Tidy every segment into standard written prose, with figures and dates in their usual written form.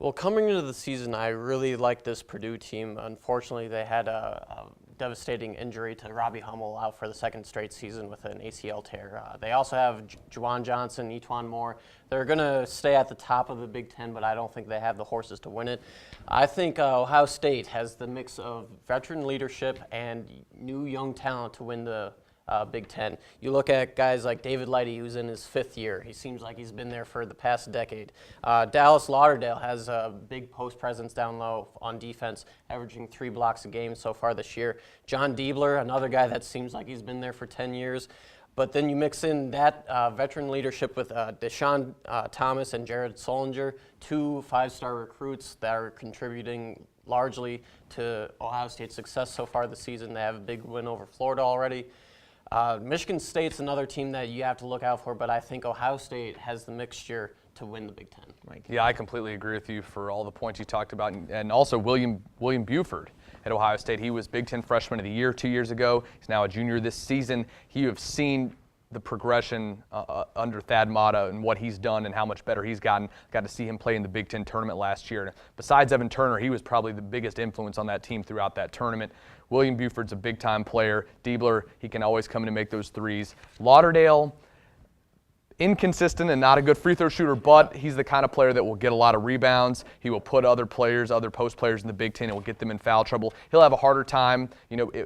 Well, coming into the season, I really liked this Purdue team. Unfortunately, they had a devastating injury to Robbie Hummel, out for the second straight season with an ACL tear. They also have Juwan Johnson, Etwan Moore. They're going to stay at the top of the Big Ten, but I don't think they have the horses to win it. I think Ohio State has the mix of veteran leadership and new young talent to win the Big Ten. You look at guys like David Lighty, who's in his 5th year. He seems like he's been there for the past decade. Dallas Lauderdale has a big post presence down low on defense, averaging 3 blocks a game so far this year. John Diebler, another guy that seems like he's been there for 10 years. But then you mix in that veteran leadership with Deshaun Thomas and Jared Solinger, 2 5-star recruits that are contributing largely to Ohio State's success so far this season. They have a big win over Florida already. Michigan State's another team that you have to look out for, but I think Ohio State has the mixture to win the Big Ten. Mike. Yeah, I completely agree with you for all the points you talked about, and also William Buford at Ohio State. He was Big Ten Freshman of the Year 2 years ago. He's now a junior this season. You have seen the progression under Thad Matta and what he's done and how much better he's gotten. Got to see him play in the Big Ten tournament last year. And besides Evan Turner, he was probably the biggest influence on that team throughout that tournament. William Buford's a big-time player. Diebler, he can always come in and make those threes. Lauderdale, inconsistent and not a good free throw shooter, but he's the kind of player that will get a lot of rebounds. He will put other post players in the Big Ten and will get them in foul trouble. He'll have a harder time,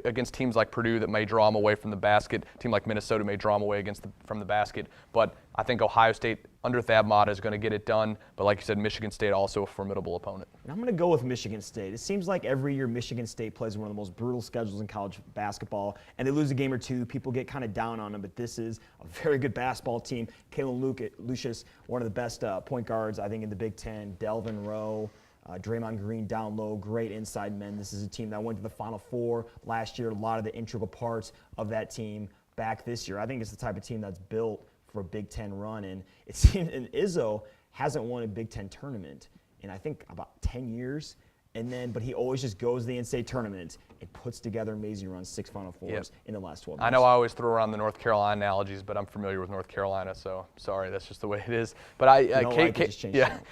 against teams like Purdue that may draw him away from the basket. A team like Minnesota may draw him away from the basket. But I think Ohio State under Thad Matta is going to get it done. But like you said, Michigan State also a formidable opponent. And I'm going to go with Michigan State. It seems like every year Michigan State plays one of the most brutal schedules in college basketball, and they lose a game or two. People get kind of down on them, but this is a very good basketball team. Kalen Lucius, one of the best point guards, I think, in the Big Ten. Delvin Rowe, Draymond Green down low, great inside men. This is a team that went to the Final Four last year. A lot of the integral parts of that team back this year. I think it's the type of team that's built for a Big Ten run, and it seems Izzo hasn't won a Big Ten tournament in I think about 10 years, but he always just goes to the NCAA tournament and puts together amazing runs, 6 Final Fours in the last 12 years. I know I always throw around the North Carolina analogies, but I'm familiar with North Carolina, so sorry, that's just the way it is. But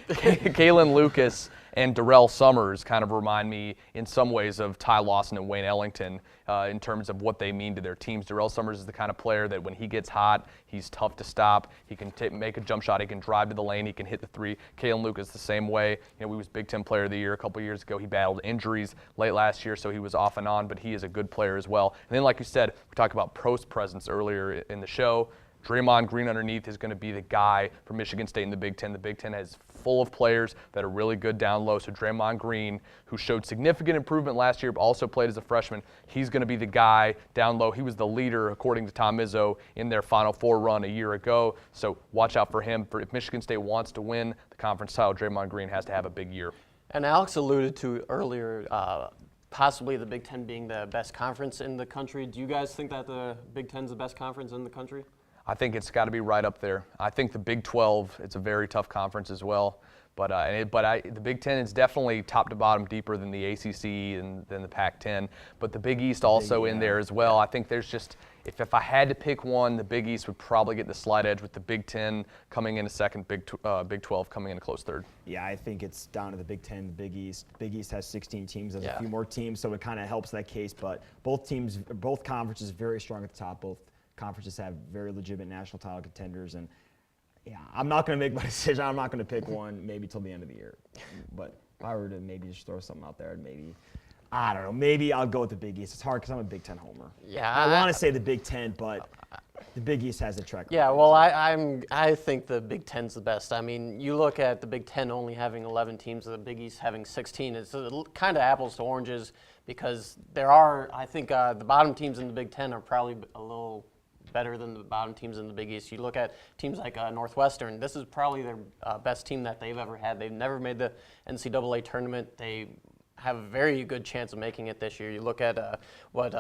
Kalen Lucas and Darrell Summers kind of remind me in some ways of Ty Lawson and Wayne Ellington in terms of what they mean to their teams. Darrell Summers is the kind of player that when he gets hot, he's tough to stop. He can make a jump shot. He can drive to the lane. He can hit the three. Kalen Lucas the same way. He was Big Ten Player of the Year a couple years ago. He battled injuries late last year, so he was off and on, but he is a good player as well. And then, like you said, we talked about post presence earlier in the show. Draymond Green underneath is going to be the guy for Michigan State in the Big Ten. The Big Ten is full of players that are really good down low. So Draymond Green, who showed significant improvement last year but also played as a freshman, he's going to be the guy down low. He was the leader, according to Tom Izzo, in their Final Four run a year ago. So watch out for him. If Michigan State wants to win the conference title, Draymond Green has to have a big year. And Alex alluded to earlier possibly the Big Ten being the best conference in the country. Do you guys think that the Big Ten's the best conference in the country? I think it's got to be right up there. I think the Big 12, it's a very tough conference as well. But the Big Ten is definitely top to bottom deeper than the ACC and than the Pac-10. But the Big East also in there as well. I think there's just, if I had to pick one, the Big East would probably get the slight edge with the Big 10 coming in a second, Big 12 coming in a close third. Yeah, I think it's down to the Big 10, the Big East. Big East has 16 teams. There's a few more teams, so it kind of helps that case. But both conferences very strong at the top. Both conferences have very legitimate national title contenders, and I'm not going to make my decision. I'm not going to pick one maybe till the end of the year. But if I were to maybe just throw something out there, I don't know, maybe I'll go with the Big East. It's hard because I'm a Big Ten homer. Yeah, I want to say the Big 10, but the Big East has a track record. Yeah, well, I think the Big Ten's the best. I mean, you look at the Big Ten only having 11 teams, and the Big East having 16. It's kind of apples to oranges because I think the bottom teams in the Big Ten are probably a little better than the bottom teams in the Big East. You look at teams like Northwestern. This is probably their best team that they've ever had. They've never made the NCAA tournament. They have a very good chance of making it this year. You look at what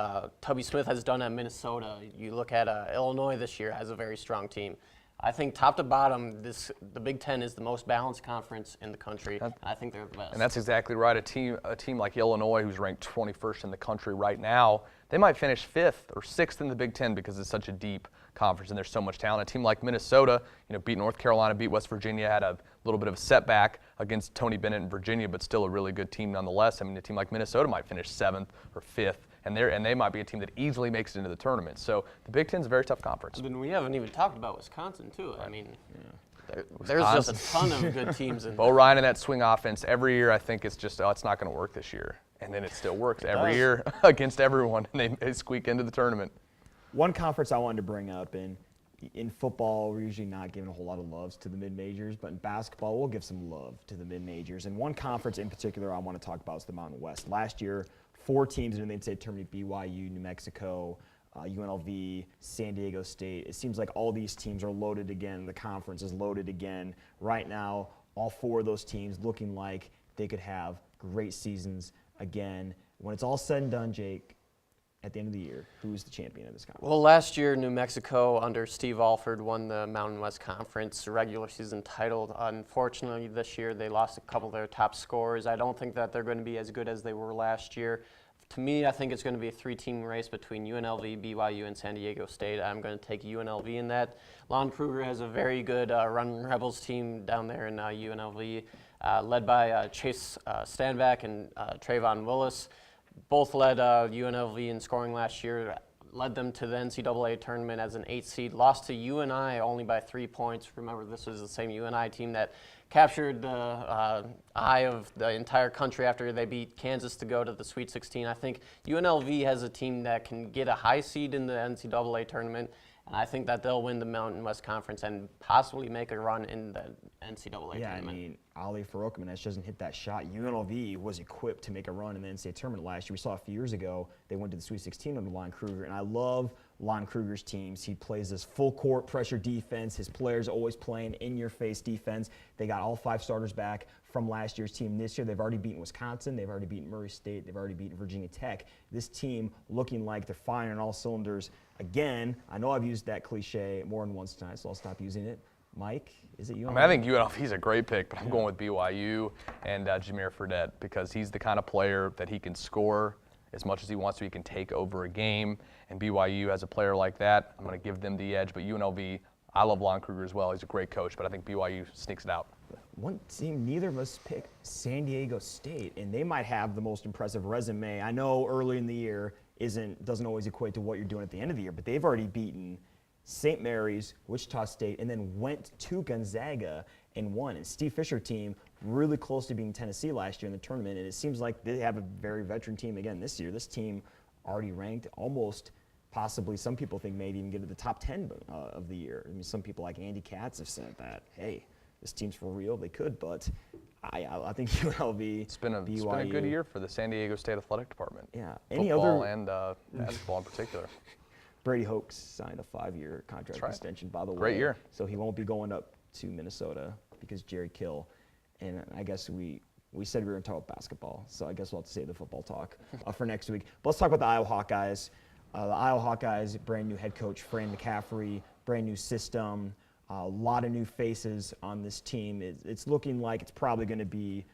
Tubby Smith has done at Minnesota. You look at Illinois this year has a very strong team. I think top to bottom, the Big Ten is the most balanced conference in the country. And I think they're the best. And that's exactly right. A team like Illinois, who's ranked 21st in the country right now, they might finish 5th or 6th in the Big Ten because it's such a deep conference and there's so much talent. A team like Minnesota, beat North Carolina, beat West Virginia, had a little bit of a setback against Tony Bennett in Virginia, but still a really good team nonetheless. I mean, a team like Minnesota might finish 7th or 5th, and they might be a team that easily makes it into the tournament. So the Big Ten's a very tough conference. And we haven't even talked about Wisconsin, too. I mean, there's just a ton of good teams in Bo Ryan and that swing offense, every year I think it's just, it's not going to work this year. And then it still works every year against everyone, and they squeak into the tournament. One conference I wanted to bring up, and in football, we're usually not giving a whole lot of loves to the mid-majors, but in basketball, we'll give some love to the mid-majors. And one conference in particular I want to talk about is the Mountain West. Last year, 4 teams in the NCAA tournament: BYU, New Mexico, UNLV, San Diego State. It seems like all these teams are loaded again. The conference is loaded again. Right now, all 4 of those teams looking like they could have great seasons again. When it's all said and done, Jake, at the end of the year, who's the champion of this conference? Well, last year, New Mexico under Steve Alford won the Mountain West Conference regular season title. Unfortunately, this year they lost a couple of their top scorers. I don't think that they're going to be as good as they were last year. To me, I think it's going to be a 3-team race between UNLV, BYU, and San Diego State. I'm going to take UNLV in that. Lon Kruger has a very good Run Rebels team down there in UNLV, led by Chase Stanback and Trayvon Willis. Both led UNLV in scoring last year, led them to the NCAA tournament as an 8th seed, lost to UNI only by 3 points. Remember, this was the same UNI team that captured the eye of the entire country after they beat Kansas to go to the Sweet 16. I think UNLV has a team that can get a high seed in the NCAA tournament, and I think that they'll win the Mountain West Conference and possibly make a run in the NCAA tournament. Yeah, I mean, Ali Farokhmanesh doesn't hit that shot. UNLV was equipped to make a run in the NCAA tournament last year. We saw a few years ago they went to the Sweet 16 under Lon Kruger, and I love Lon Kruger's teams. He plays this full court pressure defense. His players always playing in-your-face defense. They got all 5 starters back from last year's team. This year they've already beaten Wisconsin. They've already beaten Murray State. They've already beaten Virginia Tech. This team looking like they're firing on all cylinders. Again, I know I've used that cliche more than once tonight, so I'll stop using it. Mike, is it you? I think UNLV's a great pick, but I'm going with BYU and Jameer Fredette because he's the kind of player that he can score as much as he wants to. He can take over a game, and BYU has a player like that. I'm going to give them the edge, but UNLV, I love Lon Kruger as well. He's a great coach, but I think BYU sneaks it out. One team neither of us picked, San Diego State, and they might have the most impressive resume. I know early in the year doesn't always equate to what you're doing at the end of the year, but they've already beaten St. Mary's, Wichita State, and then went to Gonzaga and won. And Steve Fisher team really close to beating Tennessee last year in the tournament, and it seems like they have a very veteran team again this year. This team already ranked almost, possibly some people think maybe even get to the top 10 of the year. I mean, some people like Andy Katz have said that, hey, this team's for real. They could, but I think UNLV, It's been a good year for the San Diego State Athletic Department. Yeah. Football and basketball in particular. Brady Hoke signed a 5-year contract extension, by the way. Great year. So he won't be going up to Minnesota because Jerry Kill. And I guess we said we were going to talk about basketball, so I guess we'll have to save the football talk for next week. But let's talk about the Iowa Hawkeyes. The Iowa Hawkeyes, brand new head coach, Fran McCaffrey, brand new system, a lot of new faces on this team. It's looking like it's probably going to be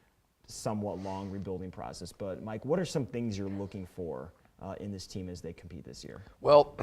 somewhat long rebuilding process. But Mike, what are some things you're looking for in this team as they compete this year? Well,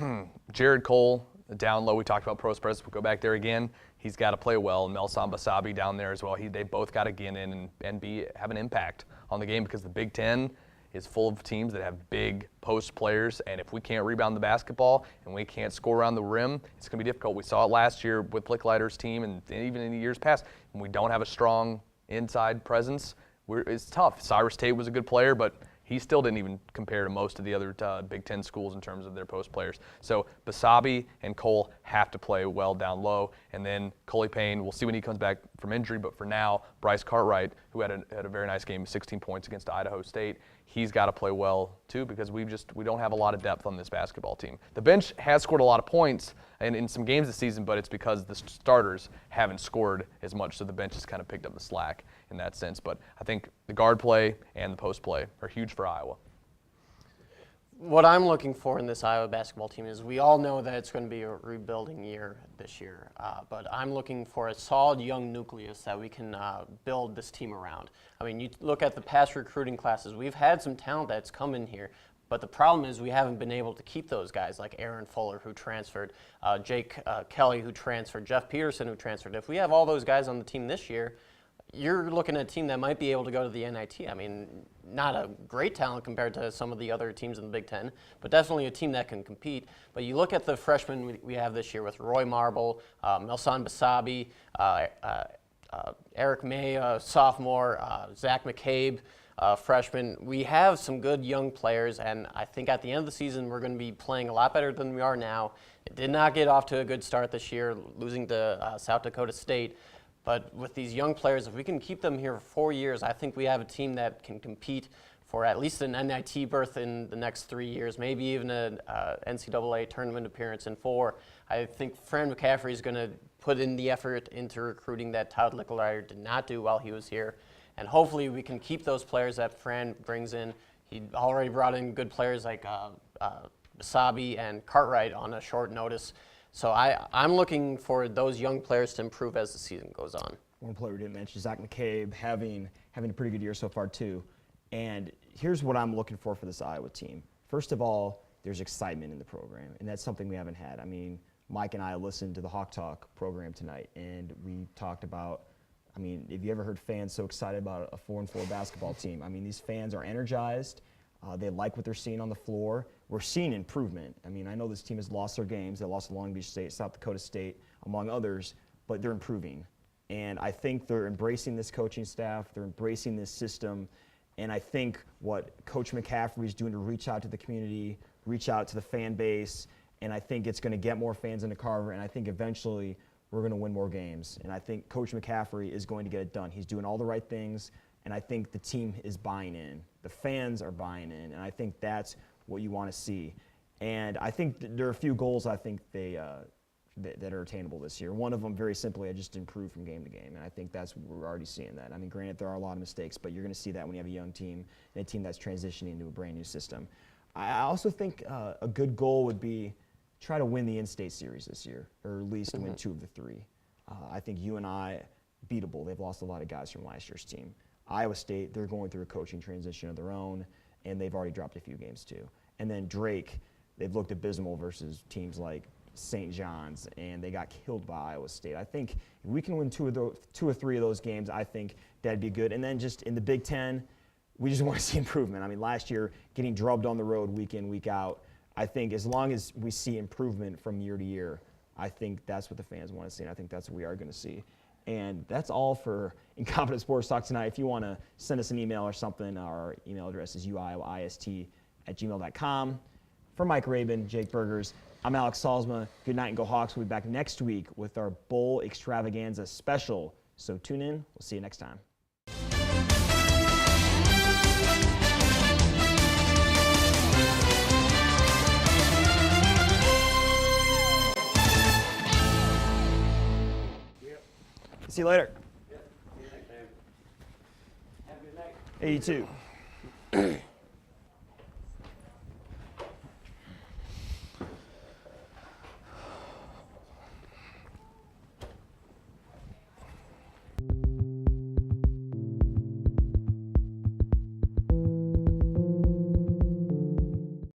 Jared Cole, down low, we talked about Pros Press. We'll go back there again. He's got to play well. And Melson Basabi down there as well. They both got to get in and have an impact on the game because the Big Ten is full of teams that have big post players. And if we can't rebound the basketball and we can't score around the rim, it's going to be difficult. We saw it last year with Licklider's team and even in the years past. When we don't have a strong inside presence, it's tough. Cyrus Tate was a good player, but he still didn't even compare to most of the other Big Ten schools in terms of their post players. So Basabi and Cole have to play well down low. And then Coley Payne, we'll see when he comes back from injury, but for now, Bryce Cartwright, who had a very nice game, 16 points against Idaho State, he's got to play well too because we don't have a lot of depth on this basketball team. The bench has scored a lot of points in some games this season, but it's because the starters haven't scored as much, so the bench has kind of picked up the slack in that sense. But I think the guard play and the post play are huge for Iowa. What I'm looking for in this Iowa basketball team is we all know that it's going to be a rebuilding year this year, but I'm looking for a solid young nucleus that we can build this team around. I mean, you look at the past recruiting classes, we've had some talent that's come in here, but the problem is we haven't been able to keep those guys like Aaron Fuller, who transferred, Jake Kelly, who transferred, Jeff Peterson, who transferred. If we have all those guys on the team this year, you're looking at a team that might be able to go to the NIT. I mean, not a great talent compared to some of the other teams in the Big Ten, but definitely a team that can compete. But you look at the freshmen we have this year with Roy Marble, Melson Basabi, Eric May, sophomore, Zach McCabe, freshman. We have some good young players, and I think at the end of the season we're going to be playing a lot better than we are now. It did not get off to a good start this year, losing to South Dakota State. But with these young players, if we can keep them here for 4 years, I think we have a team that can compete for at least an NIT berth in the next 3 years, maybe even an NCAA tournament appearance in 4. I think Fran McCaffrey is going to put in the effort into recruiting that Todd Licklider did not do while he was here. And hopefully we can keep those players that Fran brings in. He already brought in good players like Basabi and Cartwright on a short notice. So I'm looking for those young players to improve as the season goes on. One player we didn't mention, Zach McCabe, having a pretty good year so far too. And here's what I'm looking for this Iowa team. First of all, there's excitement in the program, and that's something we haven't had. I mean, Mike and I listened to the Hawk Talk program tonight, and we talked about, I mean, have you ever heard fans so excited about a 4-4 basketball team? I mean, these fans are energized. They like what they're seeing on the floor. We're seeing improvement. I mean, I know this team has lost their games. They lost to Long Beach State, South Dakota State, among others, but they're improving. And I think they're embracing this coaching staff. They're embracing this system. And I think what Coach McCaffrey is doing to reach out to the community, reach out to the fan base, and I think it's going to get more fans into Carver, and I think eventually we're going to win more games. And I think Coach McCaffrey is going to get it done. He's doing all the right things, and I think the team is buying in. The fans are buying in, and I think that's what you want to see. And I think there are a few goals I think that are attainable this year. One of them, very simply, I just improve from game to game, and I think we're already seeing that. I mean, granted, there are a lot of mistakes, but you're going to see that when you have a young team and a team that's transitioning into a brand new system. I also think a good goal would be try to win the in-state series this year, or at least win 2 of the 3. I think UNI, beatable. They've lost a lot of guys from last year's team. Iowa State, they're going through a coaching transition of their own, and they've already dropped a few games too. And then Drake, they've looked abysmal versus teams like St. John's, and they got killed by Iowa State. I think if we can win 2 or 3 of those games, I think that'd be good. And then just in the Big Ten, we just want to see improvement. I mean, last year, getting drubbed on the road week in, week out, I think as long as we see improvement from year to year, I think that's what the fans want to see, and I think that's what we are going to see. And that's all for Incompetent Sports Talk tonight. If you want to send us an email or something, our email address is uiowaist@gmail.com. For Mike Rabin, Jake Burgers, I'm Alex Salzma. Good night and go Hawks. We'll be back next week with our Bowl Extravaganza special. So tune in. We'll see you next time. See you later. Have a good night. Hey, you too.